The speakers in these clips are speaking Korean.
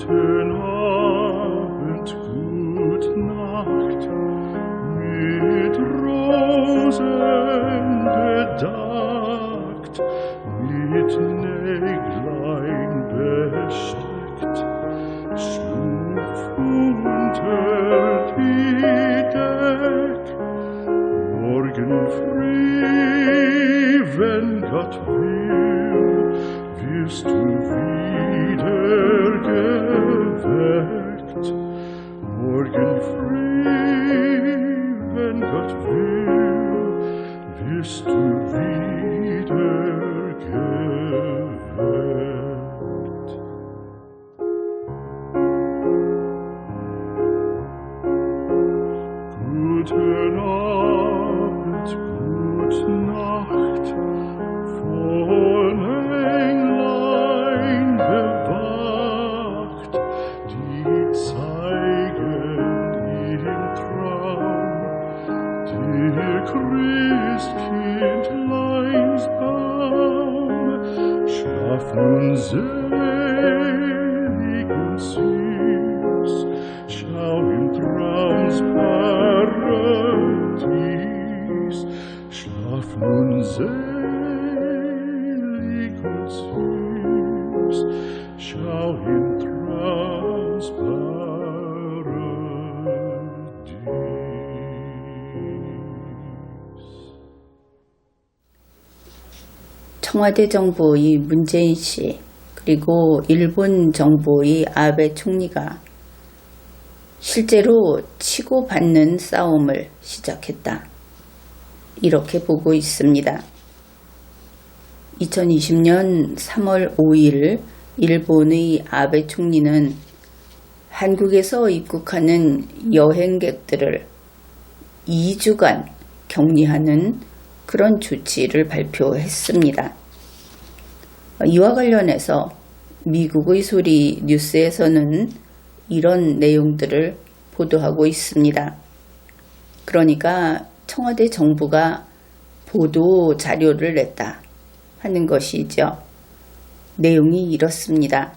Guten Abend, gut Nacht, mit Rosen bedeckt, mit Näglein besteckt, schlupf unter die Deck. Morgen früh, wenn Gott will, wirst du wieder geweckt. Morgen früh, wenn Gott will, wirst du wieder geweckt. Guten Abend, gute Nacht, von Englein bewacht, die zeigen im Traum dir Christkindleins Baum. Schlaf nun selig und süß, schau im Traums Paradies. Schlaf nun selig und süß, schau im Traums Paradies. 청와대 정부의 문재인 씨, 그리고 일본 정부의 아베 총리가 실제로 치고받는 싸움을 시작했다. 이렇게 보고 있습니다. 2020년 3월 5일 일본의 아베 총리는 한국에서 입국하는 여행객들을 2주간 격리하는 그런 조치를 발표했습니다. 이와 관련해서 미국의 소리 뉴스에서는 이런 내용들을 보도하고 있습니다. 그러니까 청와대 정부가 보도 자료를 냈다 하는 것이죠. 내용이 이렇습니다.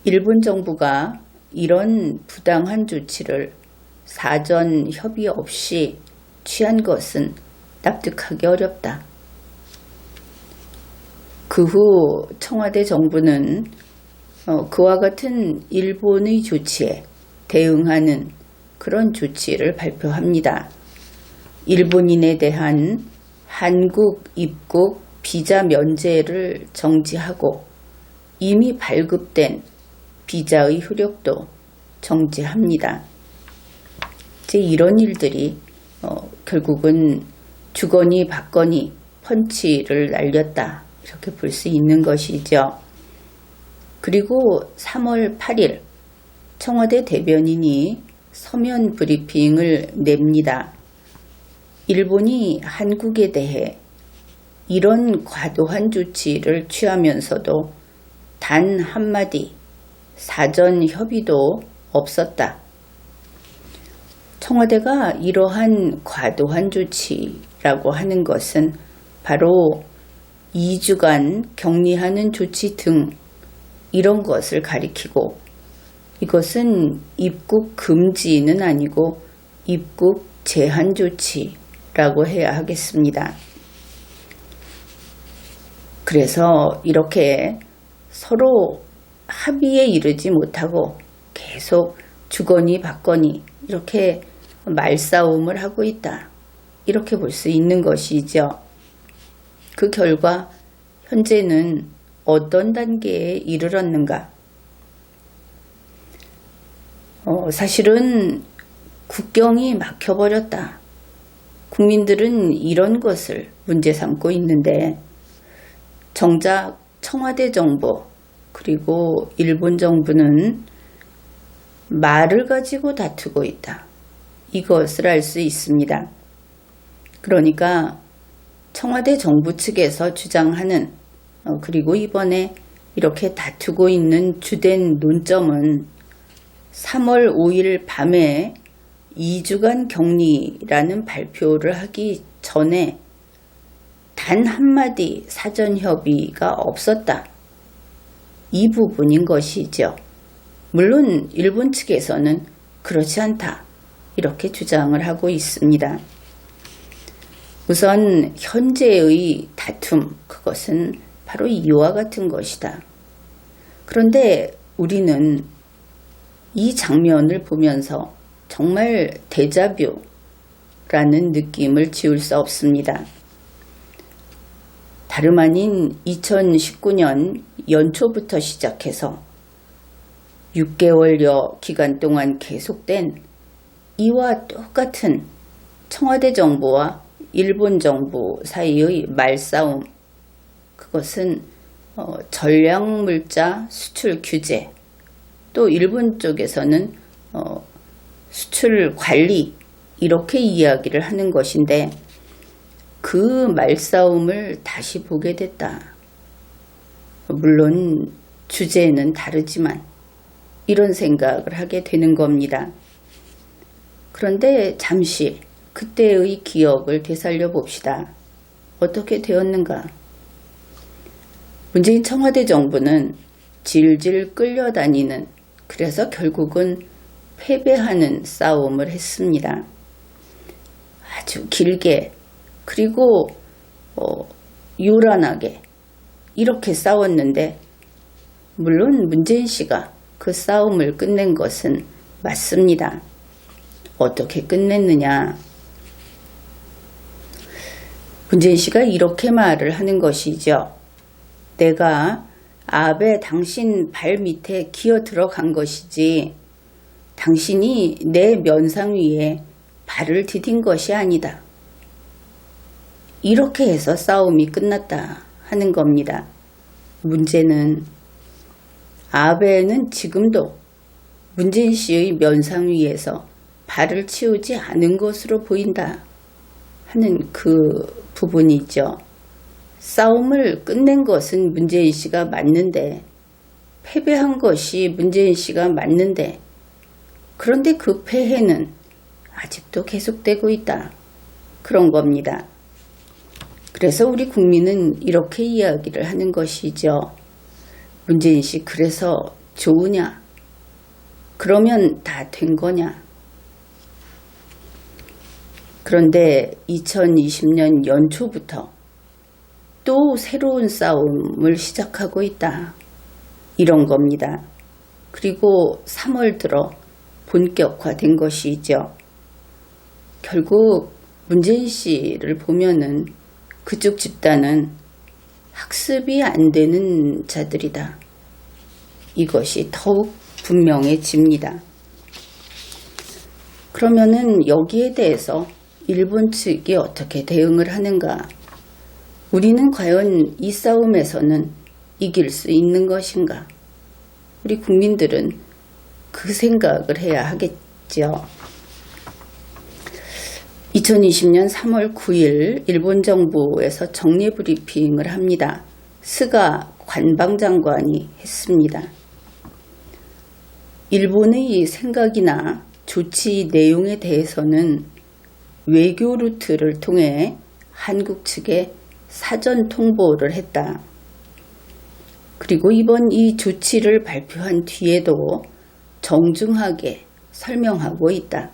일본 정부가 이런 부당한 조치를 사전 협의 없이 취한 것은 납득하기 어렵다. 그 후 청와대 정부는 그와 같은 일본의 조치에 대응하는 그런 조치를 발표합니다. 일본인에 대한 한국 입국 비자 면제를 정지하고 이미 발급된 비자의 효력도 정지합니다. 이제 이런 일들이 결국은 주거니 받거니 펀치를 날렸다, 이렇게 볼 수 있는 것이죠. 그리고 3월 8일 청와대 대변인이 서면 브리핑을 냅니다. 일본이 한국에 대해 이런 과도한 조치를 취하면서도 단 한마디 사전 협의도 없었다. 청와대가 이러한 과도한 조치라고 하는 것은 바로 2주간 격리하는 조치 등 이런 것을 가리키고, 이것은 입국 금지는 아니고 입국 제한 조치라고 해야 하겠습니다. 그래서 이렇게 서로 합의에 이르지 못하고 계속 주거니 받거니 이렇게 말싸움을 하고 있다, 이렇게 볼 수 있는 것이죠. 그 결과 현재는 어떤 단계에 이르렀는가? 사실은 국경이 막혀버렸다. 국민들은 이런 것을 문제 삼고 있는데, 정작 청와대 정부 그리고 일본 정부는 말을 가지고 다투고 있다, 이것을 알 수 있습니다. 그러니까 청와대 정부 측에서 주장하는, 그리고 이번에 이렇게 다투고 있는 주된 논점은 3월 5일 밤에 2주간 격리라는 발표를 하기 전에 단 한마디 사전 협의가 없었다, 이 부분인 것이죠. 물론 일본 측에서는 그렇지 않다, 이렇게 주장을 하고 있습니다. 우선 현재의 다툼, 그것은 바로 이와 같은 것이다. 그런데 우리는 이 장면을 보면서 정말 데자뷰라는 느낌을 지울 수 없습니다. 다름 아닌 2019년 연초부터 시작해서 6개월여 기간 동안 계속된 이와 똑같은 청와대 정부와 일본 정부 사이의 말싸움, 그것은 전략물자 수출 규제, 또 일본 쪽에서는 수출 관리, 이렇게 이야기를 하는 것인데, 그 말싸움을 다시 보게 됐다. 물론 주제는 다르지만 이런 생각을 하게 되는 겁니다. 그런데 잠시 그때의 기억을 되살려 봅시다. 어떻게 되었는가? 문재인 청와대 정부는 질질 끌려다니는, 그래서 결국은 패배하는 싸움을 했습니다. 아주 길게, 그리고 요란하게 이렇게 싸웠는데, 물론 문재인 씨가 그 싸움을 끝낸 것은 맞습니다. 어떻게 끝냈느냐? 문재인 씨가 이렇게 말을 하는 것이죠. 내가 아베 당신 발 밑에 기어 들어간 것이지 당신이 내 면상 위에 발을 디딘 것이 아니다. 이렇게 해서 싸움이 끝났다 하는 겁니다. 문제는 아베는 지금도 문재인 씨의 면상 위에서 발을 치우지 않은 것으로 보인다 하는 그 부분이죠. 싸움을 끝낸 것은 문재인 씨가 맞는데, 패배한 것이 문재인 씨가 맞는데, 그런데 그 패해는 아직도 계속되고 있다, 그런 겁니다. 그래서 우리 국민은 이렇게 이야기를 하는 것이죠. 문재인 씨 그래서 좋으냐? 그러면 다 된 거냐? 그런데 2020년 연초부터 또 새로운 싸움을 시작하고 있다, 이런 겁니다. 그리고 3월 들어 본격화된 것이죠. 결국 문재인 씨를 보면은 그쪽 집단은 학습이 안 되는 자들이다, 이것이 더욱 분명해집니다. 그러면은 여기에 대해서 일본 측이 어떻게 대응을 하는가? 우리는 과연 이 싸움에서는 이길 수 있는 것인가? 우리 국민들은 그 생각을 해야 하겠죠. 2020년 3월 9일 일본 정부에서 정례 브리핑을 합니다. 스가 관방장관이 했습니다. 일본의 생각이나 조치 내용에 대해서는 외교 루트를 통해 한국 측에 사전 통보를 했다. 그리고 이번 이 조치를 발표한 뒤에도 정중하게 설명하고 있다.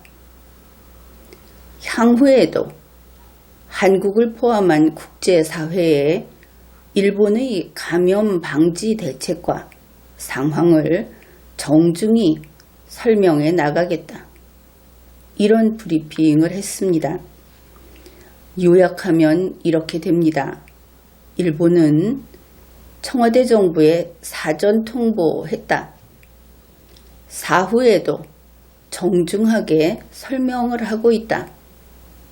향후에도 한국을 포함한 국제사회에 일본의 감염 방지 대책과 상황을 정중히 설명해 나가겠다, 이런 브리핑을 했습니다. 요약하면 이렇게 됩니다. 일본은 청와대 정부에 사전 통보했다. 사후에도 정중하게 설명을 하고 있다.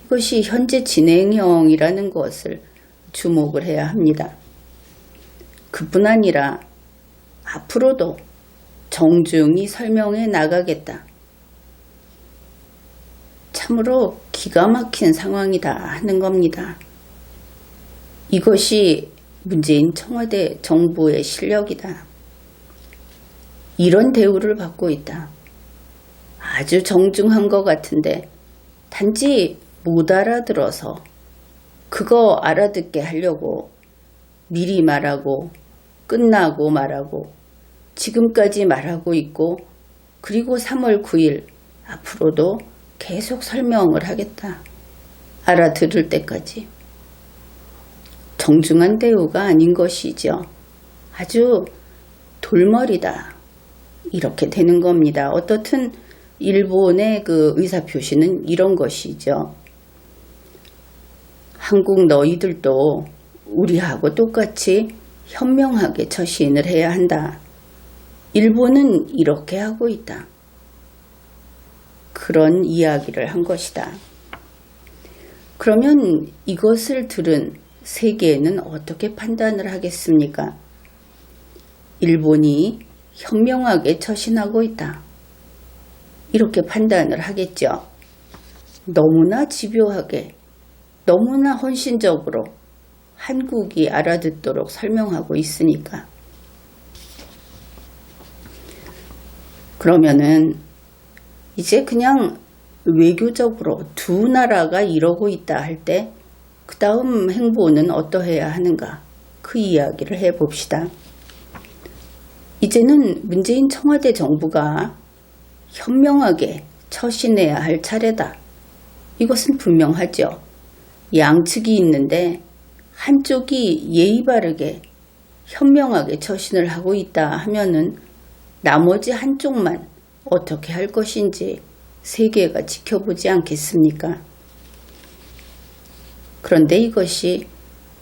이것이 현재 진행형이라는 것을 주목을 해야 합니다. 그뿐 아니라 앞으로도 정중히 설명해 나가겠다. 참으로 기가 막힌 상황이다 하는 겁니다. 이것이 문재인 청와대 정부의 실력이다. 이런 대우를 받고 있다. 아주 정중한 것 같은데 단지 못 알아들어서 그거 알아듣게 하려고 미리 말하고 끝나고 말하고 지금까지 말하고 있고 그리고 3월 9일 앞으로도 계속 설명을 하겠다. 알아들을 때까지. 정중한 대우가 아닌 것이죠. 아주 돌머리다. 이렇게 되는 겁니다. 어떻든 일본의 그 의사표시는 이런 것이죠. 한국 너희들도 우리하고 똑같이 현명하게 처신을 해야 한다. 일본은 이렇게 하고 있다. 그런 이야기를 한 것이다. 그러면 이것을 들은 세계는 어떻게 판단을 하겠습니까? 일본이 현명하게 처신하고 있다. 이렇게 판단을 하겠죠. 너무나 집요하게, 너무나 헌신적으로 한국이 알아듣도록 설명하고 있으니까. 그러면은 이제 그냥 외교적으로 두 나라가 이러고 있다 할 때 그 다음 행보는 어떠해야 하는가? 그 이야기를 해봅시다. 이제는 문재인 청와대 정부가 현명하게 처신해야 할 차례다. 이것은 분명하죠. 양측이 있는데 한쪽이 예의 바르게 현명하게 처신을 하고 있다 하면은 나머지 한쪽만 어떻게 할 것인지 세계가 지켜보지 않겠습니까? 그런데 이것이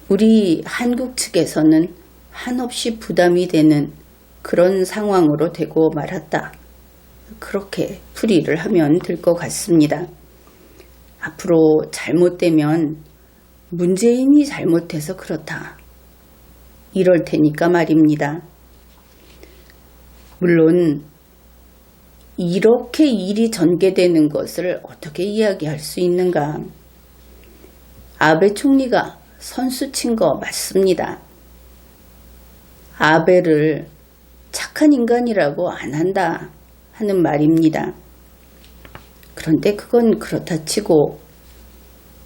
우리 한국 측에서는 한없이 부담이 되는 그런 상황으로 되고 말았다. 그렇게 풀이를 하면 될 것 같습니다. 앞으로 잘못되면 문재인이 잘못해서 그렇다. 이럴 테니까 말입니다. 물론 이렇게 일이 전개되는 것을 어떻게 이야기할 수 있는가? 아베 총리가 선수 친 거 맞습니다. 아베를 착한 인간이라고 안 한다 하는 말입니다. 그런데 그건 그렇다 치고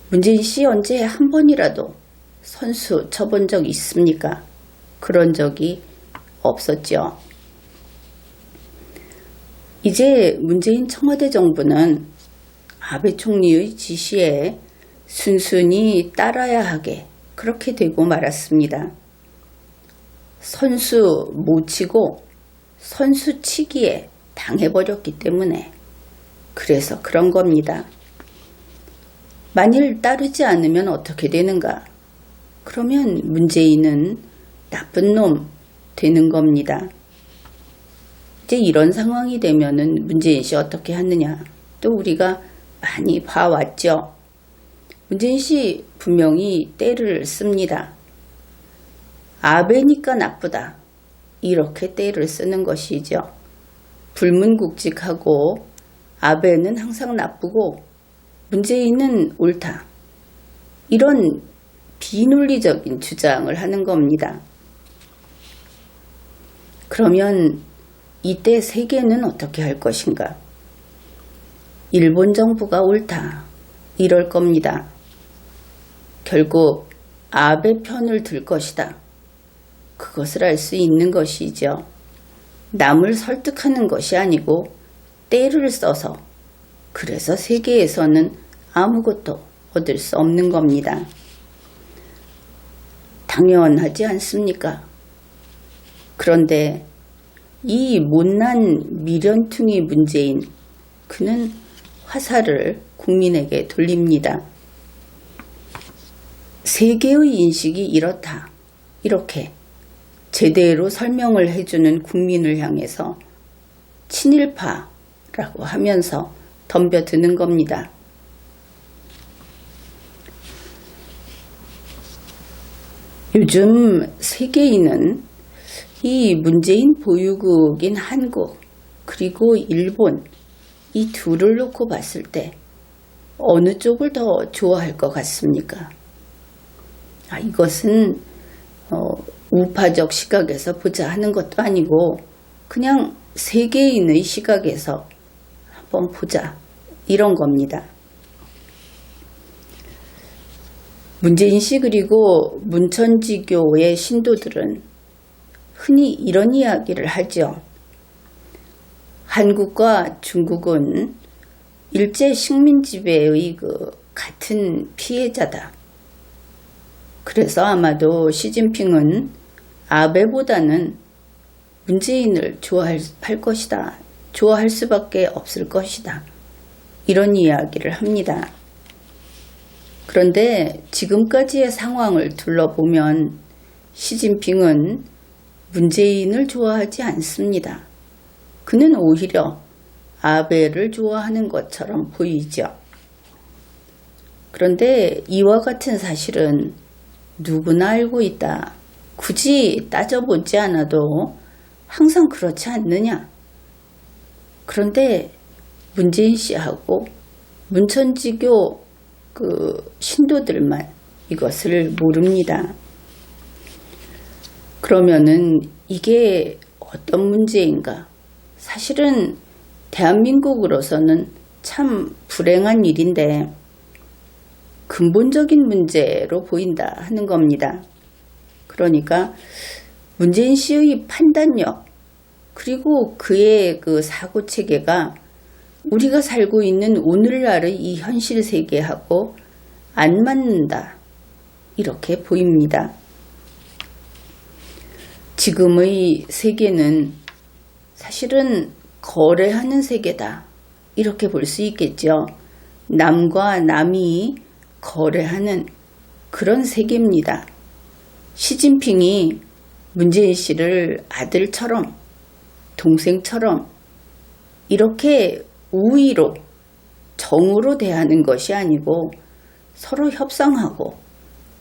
문재인 씨 언제 한 번이라도 선수 쳐본 적 있습니까? 그런 적이 없었죠. 이제 문재인 청와대 정부는 아베 총리의 지시에 순순히 따라야 하게 그렇게 되고 말았습니다. 선수 못 치고 선수 치기에 당해버렸기 때문에 그래서 그런 겁니다. 만일 따르지 않으면 어떻게 되는가? 그러면 문재인은 나쁜 놈 되는 겁니다. 이제 이런 상황이 되면은 문재인 씨 어떻게 하느냐? 또 우리가 많이 봐왔죠. 문재인 씨 분명히 때를 씁니다. 아베니까 나쁘다. 이렇게 때를 쓰는 것이죠. 불문국직하고 아베는 항상 나쁘고 문재인은 옳다. 이런 비논리적인 주장을 하는 겁니다. 그러면 이때 세계는 어떻게 할 것인가? 일본 정부가 옳다. 이럴 겁니다. 결국 아베 편을 들 것이다. 그것을 알 수 있는 것이죠. 남을 설득하는 것이 아니고 때를 써서 그래서 세계에서는 아무것도 얻을 수 없는 겁니다. 당연하지 않습니까? 그런데 이 못난 미련퉁이 문재인, 그는 화살을 국민에게 돌립니다. 세계의 인식이 이렇다. 이렇게 제대로 설명을 해주는 국민을 향해서 친일파라고 하면서 덤벼드는 겁니다. 요즘 세계인은 이 문재인 보유국인 한국 그리고 일본 이 둘을 놓고 봤을 때 어느 쪽을 더 좋아할 것 같습니까? 이것은 우파적 시각에서 보자 하는 것도 아니고 그냥 세계인의 시각에서 한번 보자 이런 겁니다. 문재인 씨 그리고 문천지교의 신도들은 흔히 이런 이야기를 하죠. 한국과 중국은 일제 식민 지배의 같은 피해자다. 그래서 아마도 시진핑은 아베보다는 문재인을 좋아할 것이다. 좋아할 수밖에 없을 것이다. 이런 이야기를 합니다. 그런데 지금까지의 상황을 둘러보면 시진핑은 문재인을 좋아하지 않습니다. 그는 오히려 아베를 좋아하는 것처럼 보이죠. 그런데 이와 같은 사실은 누구나 알고 있다. 굳이 따져보지 않아도 항상 그렇지 않느냐. 그런데 문재인 씨하고 문천지교 신도들만 이것을 모릅니다. 그러면은 이게 어떤 문제인가? 사실은 대한민국으로서는 참 불행한 일인데 근본적인 문제로 보인다 하는 겁니다. 그러니까 문재인 씨의 판단력 그리고 그의 사고 체계가 우리가 살고 있는 오늘날의 이 현실 세계하고 안 맞는다. 이렇게 보입니다. 지금의 세계는 사실은 거래하는 세계다. 이렇게 볼 수 있겠죠. 남과 남이 거래하는 그런 세계입니다. 시진핑이 문재인 씨를 아들처럼 동생처럼 이렇게 우위로 정으로 대하는 것이 아니고 서로 협상하고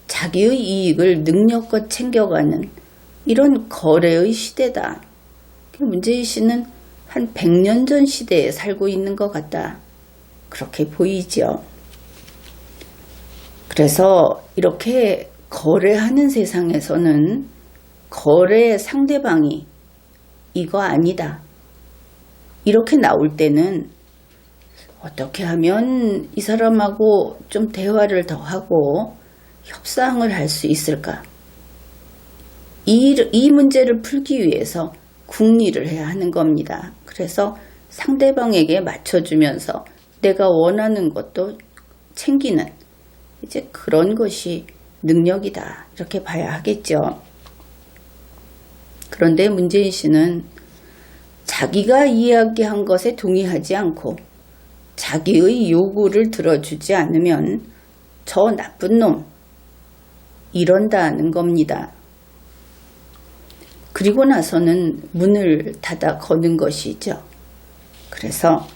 자기의 이익을 능력껏 챙겨가는 이런 거래의 시대다. 문재인 씨는 한 100년 전 시대에 살고 있는 것 같다. 그렇게 보이죠. 그래서 이렇게 거래하는 세상에서는 거래 상대방이 이거 아니다. 이렇게 나올 때는 어떻게 하면 이 사람하고 좀 대화를 더 하고 협상을 할 수 있을까? 이 문제를 풀기 위해서 궁리를 해야 하는 겁니다. 그래서 상대방에게 맞춰주면서 내가 원하는 것도 챙기는 이제 그런 것이 능력이다. 이렇게 봐야 하겠죠. 그런데 문재인 씨는 자기가 이야기한 것에 동의하지 않고 자기의 요구를 들어주지 않으면 저 나쁜 놈 이런다는 겁니다. 그리고 나서는 문을 닫아 거는 것이죠. 그래서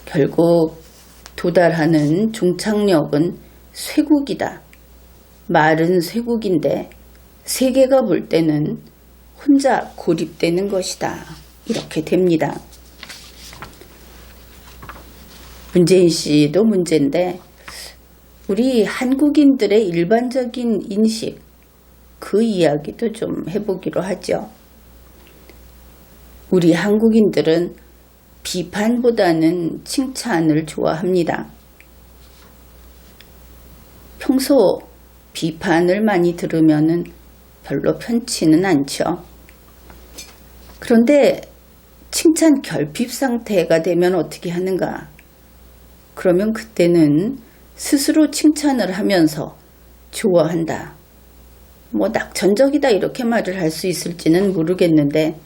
결국 도달하는 종착역은 쇠국이다. 말은 쇠국인데 세계가 볼 때는 혼자 고립되는 것이다. 이렇게 됩니다. 문재인 씨도 문제인데 우리 한국인들의 일반적인 인식 그 이야기도 좀 해보기로 하죠. 우리 한국인들은 비판보다는 칭찬을 좋아합니다. 평소 비판을 많이 들으면은 별로 편치는 않죠. 그런데 칭찬 결핍 상태가 되면 어떻게 하는가? 그러면 그때는 스스로 칭찬을 하면서 좋아한다. 낙천적이다 이렇게 말을 할 수 있을지는 모르겠는데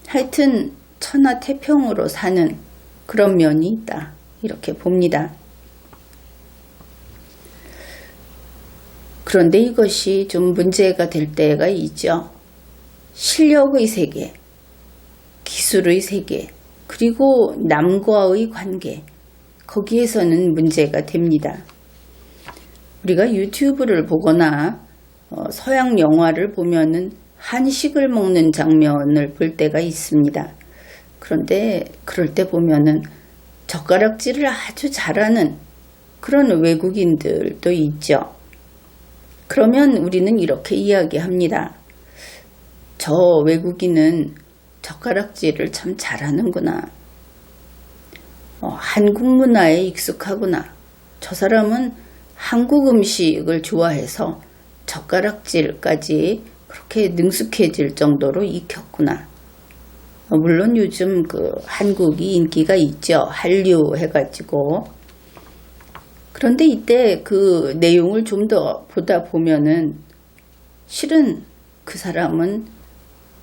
하여튼 천하태평으로 사는 그런 면이 있다. 이렇게 봅니다. 그런데 이것이 좀 문제가 될 때가 있죠. 실력의 세계, 기술의 세계, 그리고 남과의 관계, 거기에서는 문제가 됩니다. 우리가 유튜브를 보거나 서양 영화를 보면은 한식을 먹는 장면을 볼 때가 있습니다. 그런데 그럴 때 보면은 젓가락질을 아주 잘하는 그런 외국인들도 있죠. 그러면 우리는 이렇게 이야기합니다. 저 외국인은 젓가락질을 참 잘하는구나. 한국 문화에 익숙하구나. 저 사람은 한국 음식을 좋아해서 젓가락질까지 그렇게 능숙해질 정도로 익혔구나. 물론 요즘 한국이 인기가 있죠. 한류 해가지고. 그런데 이때 그 내용을 좀 더 보다 보면은 실은 그 사람은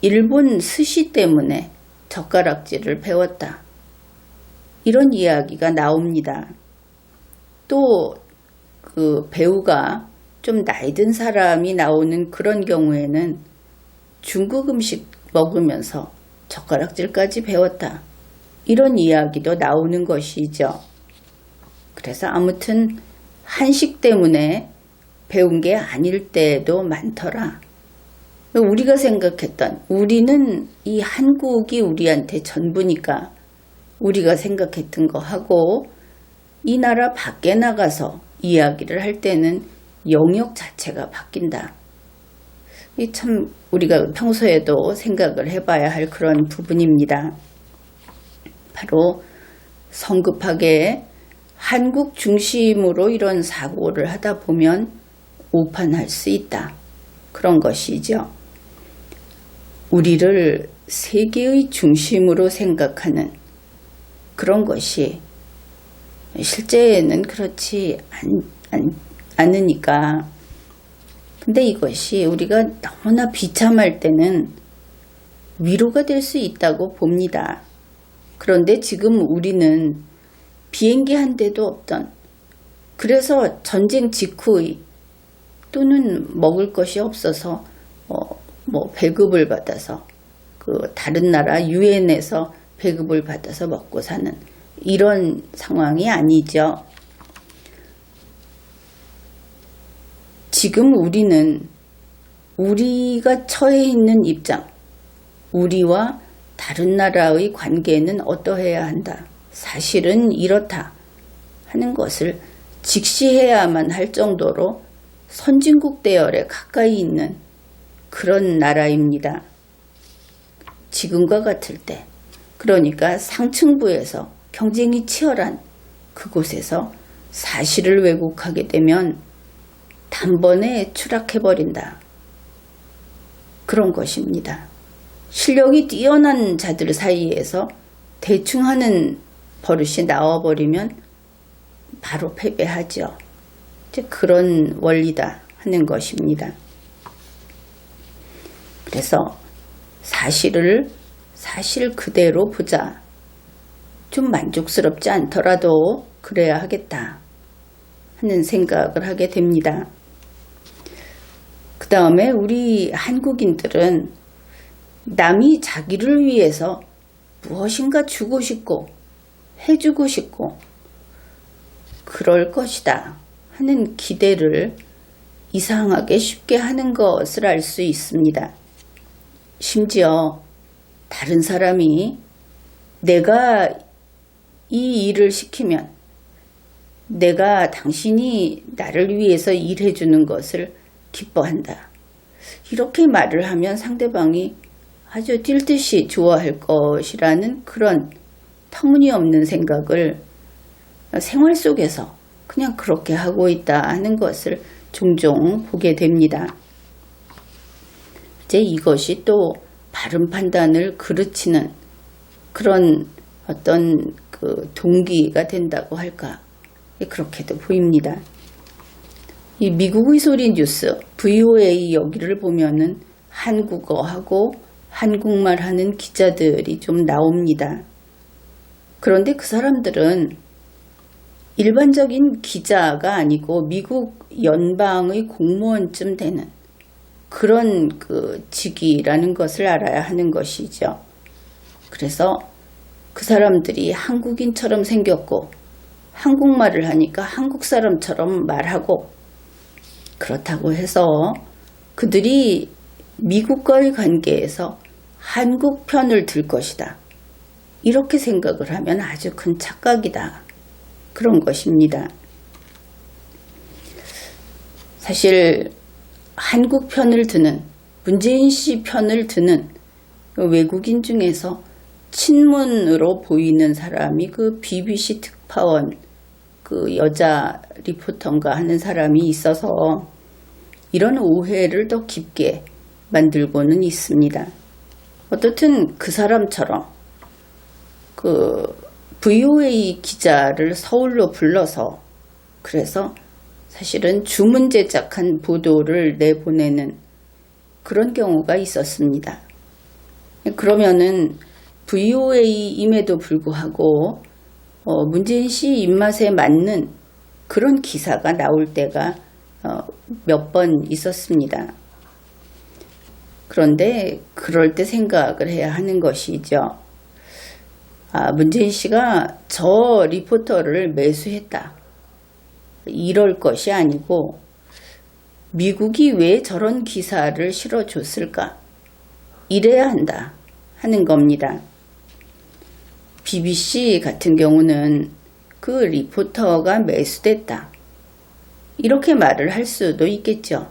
일본 스시 때문에 젓가락질을 배웠다. 이런 이야기가 나옵니다. 또 그 배우가 좀 나이 든 사람이 나오는 그런 경우에는 중국 음식 먹으면서 젓가락질까지 배웠다. 이런 이야기도 나오는 것이죠. 그래서 아무튼 한식 때문에 배운 게 아닐 때도 많더라. 우리가 생각했던, 우리는 이 한국이 우리한테 전부니까 우리가 생각했던 거 하고 이 나라 밖에 나가서 이야기를 할 때는 영역 자체가 바뀐다. 이 참 우리가 평소에도 생각을 해봐야 할 그런 부분입니다. 바로 성급하게 한국 중심으로 이런 사고를 하다 보면 오판할 수 있다. 그런 것이죠. 우리를 세계의 중심으로 생각하는 그런 것이 실제는 그렇지 않으니까. 근데 이것이 우리가 너무나 비참할 때는 위로가 될 수 있다고 봅니다. 그런데 지금 우리는 비행기 한 대도 없던, 그래서 전쟁 직후의 또는 먹을 것이 없어서 배급을 받아서 다른 나라 유엔에서 배급을 받아서 먹고 사는 이런 상황이 아니죠. 지금 우리는 우리가 처해 있는 입장, 우리와 다른 나라의 관계는 어떠해야 한다. 사실은 이렇다 하는 것을 직시해야만 할 정도로 선진국 대열에 가까이 있는 그런 나라입니다. 지금과 같을 때, 그러니까 상층부에서 경쟁이 치열한 그곳에서 사실을 왜곡하게 되면 단번에 추락해버린다. 그런 것입니다. 실력이 뛰어난 자들 사이에서 대충 하는 버릇이 나와버리면 바로 패배하죠. 이제 그런 원리다 하는 것입니다. 그래서 사실 그대로 보자. 좀 만족스럽지 않더라도 그래야 하겠다 하는 생각을 하게 됩니다. 그 다음에 우리 한국인들은 남이 자기를 위해서 무엇인가 주고 싶고 해주고 싶고 그럴 것이다 하는 기대를 이상하게 쉽게 하는 것을 알 수 있습니다. 심지어 다른 사람이 내가 이 일을 시키면 내가 당신이 나를 위해서 일해주는 것을 기뻐한다. 이렇게 말을 하면 상대방이 아주 뛸 듯이 좋아할 것이라는 그런 터무니없는 생각을 생활 속에서 그냥 그렇게 하고 있다 하는 것을 종종 보게 됩니다. 이제 이것이 또 바른 판단을 그르치는 그런 어떤 동기가 된다고 할까, 그렇게도 보입니다. 이 미국의 소리 뉴스 VOA 여기를 보면은 한국어하고 한국말 하는 기자들이 좀 나옵니다. 그런데 그 사람들은 일반적인 기자가 아니고 미국 연방의 공무원쯤 되는 그런 직위라는 것을 알아야 하는 것이죠. 그래서 그 사람들이 한국인처럼 생겼고 한국말을 하니까 한국 사람처럼 말하고, 그렇다고 해서 그들이 미국과의 관계에서 한국 편을 들 것이다. 이렇게 생각을 하면 아주 큰 착각이다. 그런 것입니다. 사실 한국 편을 드는, 문재인 씨 편을 드는 외국인 중에서 친문으로 보이는 사람이 BBC 특파원 여자 리포터인가 하는 사람이 있어서 이런 오해를 더 깊게 만들고는 있습니다. 어떻든 그 사람처럼 그 VOA 기자를 서울로 불러서 그래서 사실은 주문 제작한 보도를 내보내는 그런 경우가 있었습니다. 그러면은 VOA임에도 불구하고 문재인 씨 입맛에 맞는 그런 기사가 나올 때가 몇 번 있었습니다. 그런데 그럴 때 생각을 해야 하는 것이죠. 문재인 씨가 저 리포터를 매수했다. 이럴 것이 아니고 미국이 왜 저런 기사를 실어줬을까? 이래야 한다 하는 겁니다. BBC 같은 경우는 그 리포터가 매수됐다. 이렇게 말을 할 수도 있겠죠.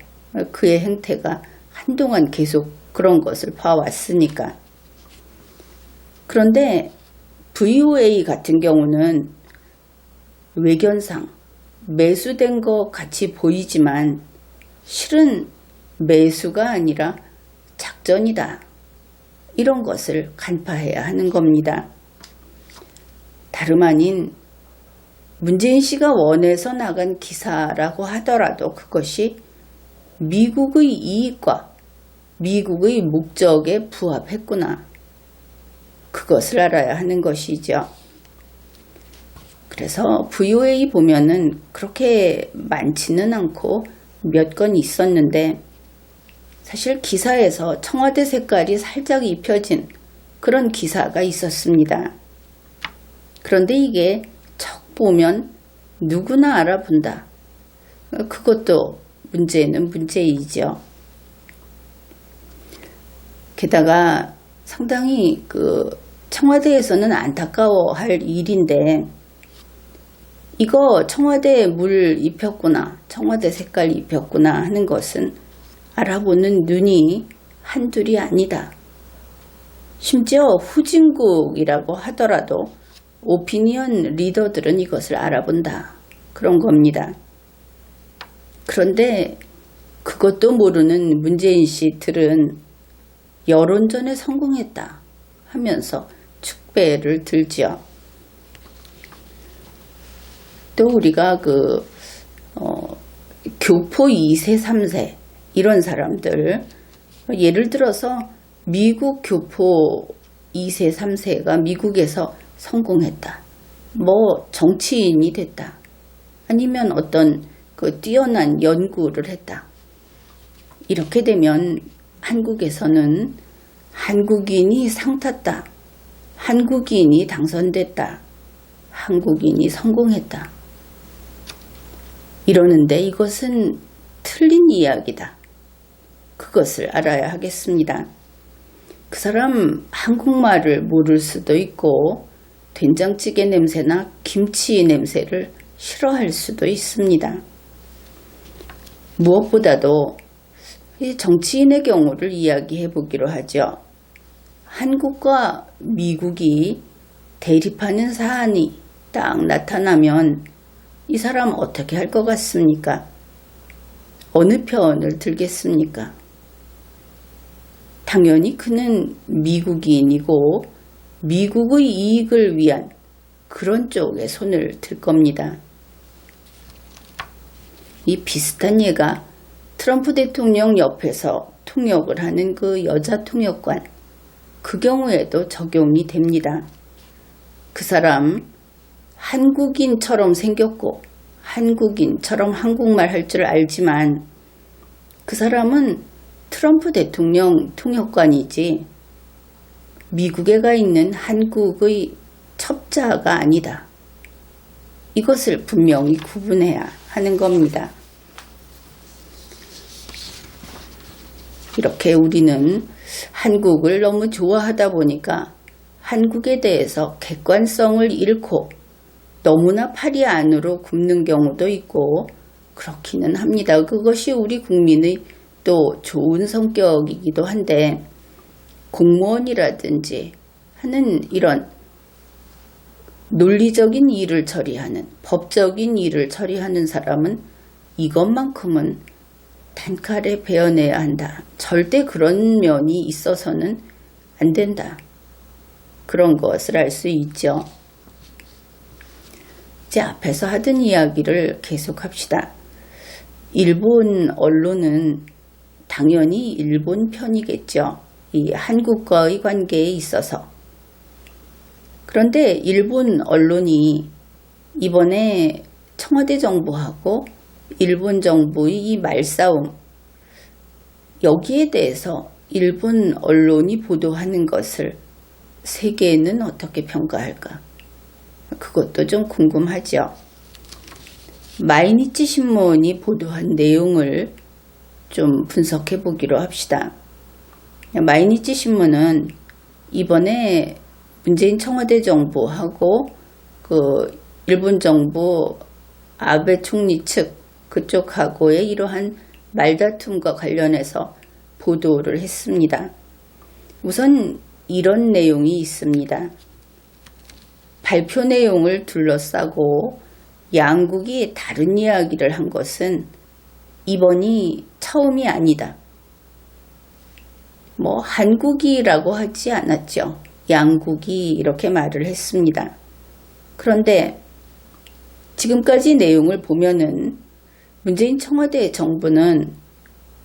그의 행태가 한동안 계속 그런 것을 봐왔으니까. 그런데 VOA 같은 경우는 외견상 매수된 것 같이 보이지만 실은 매수가 아니라 작전이다. 이런 것을 간파해야 하는 겁니다. 다름 아닌 문재인 씨가 원해서 나간 기사라고 하더라도 그것이 미국의 이익과 미국의 목적에 부합했구나. 그것을 알아야 하는 것이죠. 그래서 VOA 보면은 그렇게 많지는 않고 몇 건 있었는데 사실 기사에서 청와대 색깔이 살짝 입혀진 그런 기사가 있었습니다. 그런데 이게 척 보면 누구나 알아본다. 그것도 문제는 문제이죠. 게다가 상당히 청와대에서는 안타까워할 일인데 이거 청와대에 물 입혔구나, 청와대 색깔 입혔구나 하는 것은 알아보는 눈이 한둘이 아니다. 심지어 후진국이라고 하더라도 오피니언 리더들은 이것을 알아본다. 그런 겁니다. 그런데 그것도 모르는 문재인 씨들은 여론전에 성공했다 하면서 축배를 들지요. 또 우리가 교포 2세, 3세 이런 사람들 예를 들어서 미국 교포 2세, 3세가 미국에서 성공했다. 정치인이 됐다. 아니면 어떤 뛰어난 연구를 했다. 이렇게 되면 한국에서는 한국인이 상 탔다. 한국인이 당선됐다. 한국인이 성공했다. 이러는데 이것은 틀린 이야기다. 그것을 알아야 하겠습니다. 그 사람 한국말을 모를 수도 있고 된장찌개 냄새나 김치 냄새를 싫어할 수도 있습니다. 무엇보다도 정치인의 경우를 이야기해 보기로 하죠. 한국과 미국이 대립하는 사안이 딱 나타나면 이 사람 어떻게 할 것 같습니까? 어느 편을 들겠습니까? 당연히 그는 미국인이고 미국의 이익을 위한 그런 쪽에 손을 들 겁니다. 이 비슷한 예가 트럼프 대통령 옆에서 통역을 하는 그 여자 통역관, 그 경우에도 적용이 됩니다. 그 사람 한국인처럼 생겼고 한국인처럼 한국말 할 줄 알지만 그 사람은 트럼프 대통령 통역관이지 미국에 가 있는 한국의 첩자가 아니다. 이것을 분명히 구분해야 하는 겁니다. 이렇게 우리는 한국을 너무 좋아하다 보니까 한국에 대해서 객관성을 잃고 너무나 팔이 안으로 굽는 경우도 있고 그렇기는 합니다. 그것이 우리 국민의 또 좋은 성격이기도 한데 공무원이라든지 하는 이런 논리적인 일을 처리하는 법적인 일을 처리하는 사람은 이것만큼은 단칼에 베어내야 한다. 절대 그런 면이 있어서는 안 된다. 그런 것을 알 수 있죠. 이제 앞에서 하던 이야기를 계속합시다. 일본 언론은 당연히 일본 편이겠죠. 이 한국과의 관계에 있어서. 그런데 일본 언론이 이번에 청와대 정부하고 일본 정부의 이 말싸움, 여기에 대해서 일본 언론이 보도하는 것을 세계는 어떻게 평가할까? 그것도 좀 궁금하죠. 마이니치 신문이 보도한 내용을 좀 분석해 보기로 합시다. 마이니치 신문은 이번에 문재인 청와대 정부하고 그 일본 정부 아베 총리 측 그쪽하고의 이러한 말다툼과 관련해서 보도를 했습니다. 우선 이런 내용이 있습니다. 발표 내용을 둘러싸고 양국이 다른 이야기를 한 것은 이번이 처음이 아니다. 한국이라고 하지 않았죠. 양국이 이렇게 말을 했습니다. 그런데 지금까지 내용을 보면은 문재인 청와대 정부는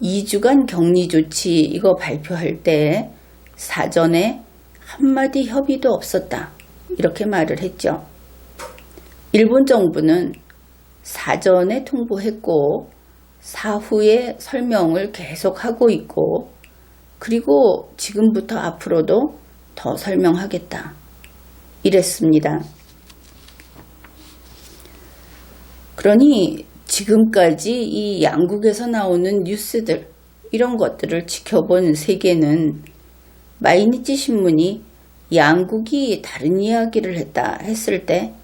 2주간 격리 조치 이거 발표할 때 사전에 한마디 협의도 없었다. 이렇게 말을 했죠. 일본 정부는 사전에 통보했고 사후에 설명을 계속하고 있고 그리고 지금부터 앞으로도 더 설명하겠다. 이랬습니다. 그러니 지금까지 이 양국에서 나오는 뉴스들 이런 것들을 지켜본 세계는 마이니치 신문이 양국이 다른 이야기를 했다 했을 때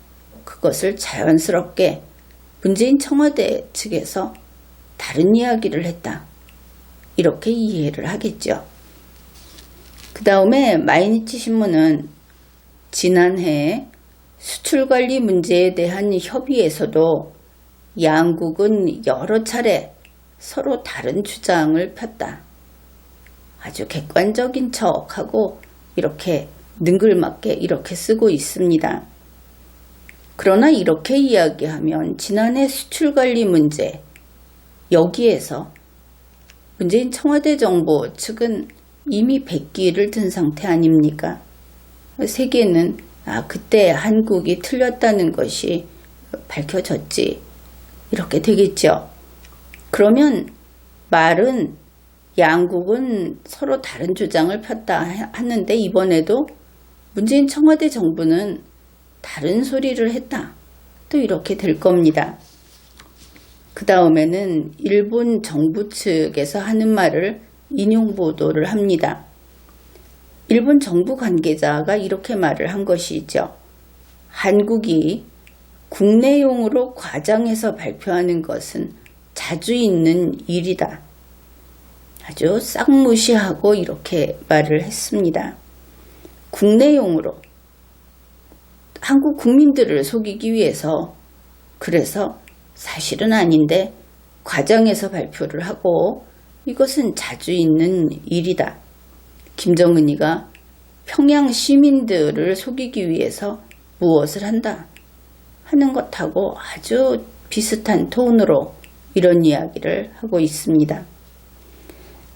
그것을 자연스럽게 문재인 청와대 측에서 다른 이야기를 했다. 이렇게 이해를 하겠죠. 그 다음에 마이니치 신문은 지난해 수출관리 문제에 대한 협의에서도 양국은 여러 차례 서로 다른 주장을 폈다. 아주 객관적인 척하고 이렇게 능글맞게 이렇게 쓰고 있습니다. 그러나 이렇게 이야기하면 지난해 수출관리 문제 여기에서 문재인 청와대 정부 측은 이미 백기를 든 상태 아닙니까? 세계는 그때 한국이 틀렸다는 것이 밝혀졌지. 이렇게 되겠죠. 그러면 말은 양국은 서로 다른 주장을 폈다 하는데 이번에도 문재인 청와대 정부는 다른 소리를 했다. 또 이렇게 될 겁니다. 그 다음에는 일본 정부 측에서 하는 말을 인용 보도를 합니다. 일본 정부 관계자가 이렇게 말을 한 것이죠. 한국이 국내용으로 과장해서 발표하는 것은 자주 있는 일이다. 아주 싹 무시하고 이렇게 말을 했습니다. 국내용으로 한국 국민들을 속이기 위해서 그래서 사실은 아닌데 과장해서 발표를 하고 이것은 자주 있는 일이다. 김정은이가 평양 시민들을 속이기 위해서 무엇을 한다 하는 것하고 아주 비슷한 톤으로 이런 이야기를 하고 있습니다.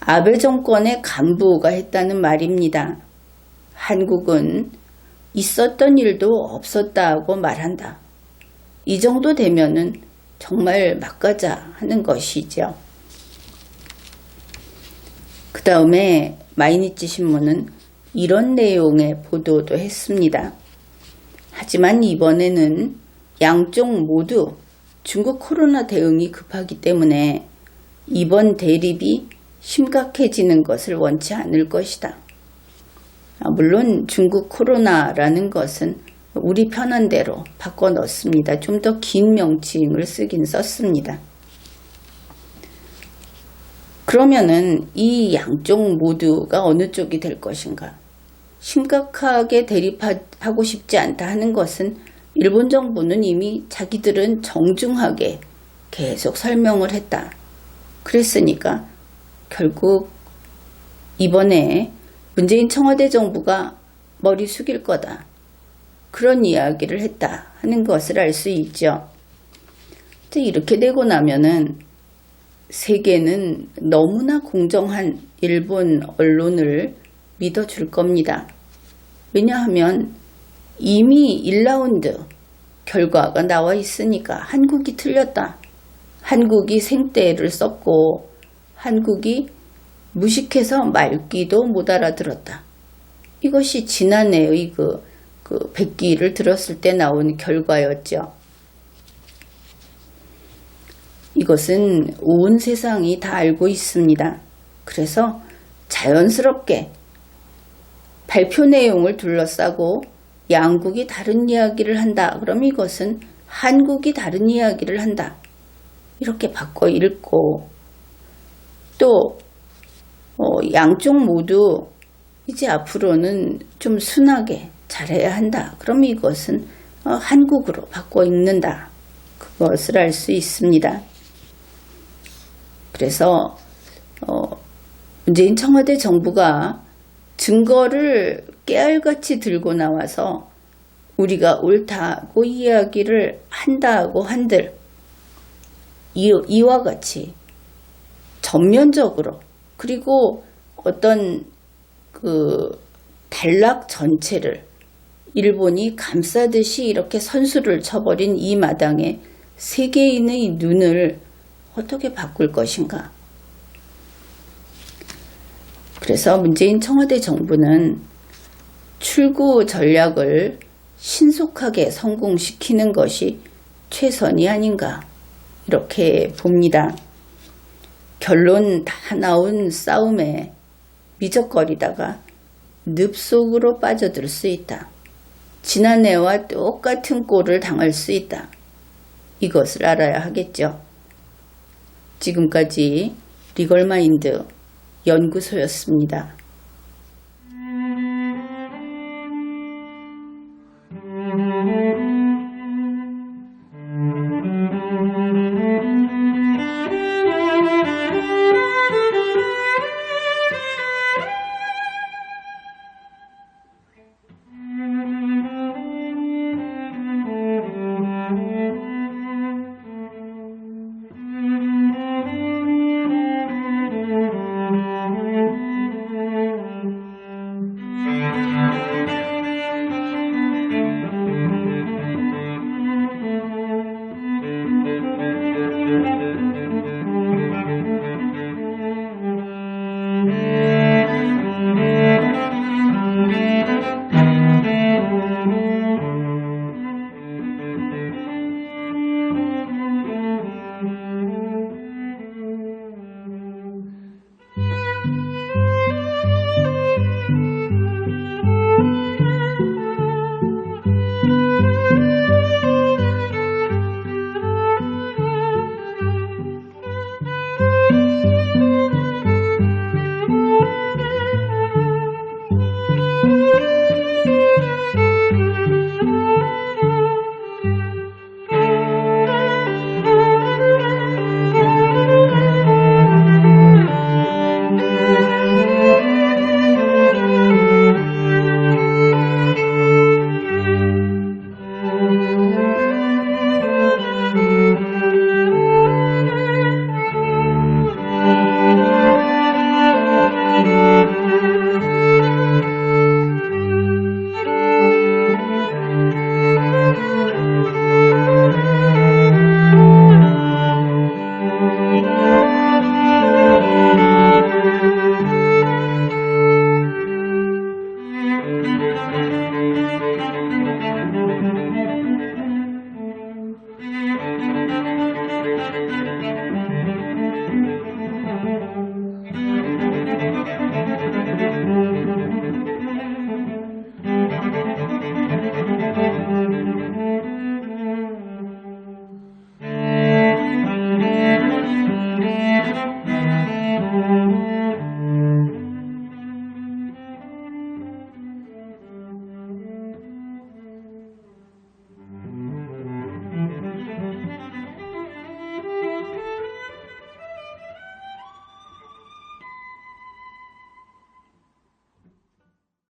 아베 정권의 간부가 했다는 말입니다. 한국은 있었던 일도 없었다고 말한다. 이 정도 되면은 정말 막가자 하는 것이죠. 그 다음에 마이니치 신문은 이런 내용의 보도도 했습니다. 하지만 이번에는 양쪽 모두 중국 코로나 대응이 급하기 때문에 이번 대립이 심각해지는 것을 원치 않을 것이다. 물론 중국 코로나라는 것은 우리 편한 대로 바꿔 넣습니다. 좀 더 긴 명칭을 쓰긴 썼습니다. 그러면은 이 양쪽 모두가 어느 쪽이 될 것인가? 심각하게 대립하고 싶지 않다 하는 것은 일본 정부는 이미 자기들은 정중하게 계속 설명을 했다. 그랬으니까 결국 이번에 문재인 청와대 정부가 머리 숙일 거다. 그런 이야기를 했다 하는 것을 알 수 있죠. 이렇게 되고 나면은 세계는 너무나 공정한 일본 언론을 믿어줄 겁니다. 왜냐하면 이미 1라운드 결과가 나와 있으니까 한국이 틀렸다. 한국이 생떼를 썼고 한국이 무식해서 말귀도 못 알아들었다. 이것이 지난해의 그 백기를 들었을 때 나온 결과였죠. 이것은 온 세상이 다 알고 있습니다. 그래서 자연스럽게 발표 내용을 둘러싸고 양국이 다른 이야기를 한다. 그럼 이것은 한국이 다른 이야기를 한다. 이렇게 바꿔 읽고 또 양쪽 모두 이제 앞으로는 좀 순하게 잘해야 한다. 그럼 이것은 한국으로 바꿔 읽는다. 그것을 알 수 있습니다. 그래서 문재인 청와대 정부가 증거를 깨알같이 들고 나와서 우리가 옳다고 이야기를 한다고 한들 이와 같이 전면적으로 그리고 어떤 그 단락 전체를 일본이 감싸듯이 이렇게 선수를 쳐버린 이 마당에 세계인의 눈을 어떻게 바꿀 것인가. 그래서 문재인 청와대 정부는 출구 전략을 신속하게 성공시키는 것이 최선이 아닌가 이렇게 봅니다. 결론 다 나온 싸움에 미적거리다가 늪속으로 빠져들 수 있다. 지난해와 똑같은 꼴을 당할 수 있다. 이것을 알아야 하겠죠. 지금까지 리걸마인드 연구소였습니다.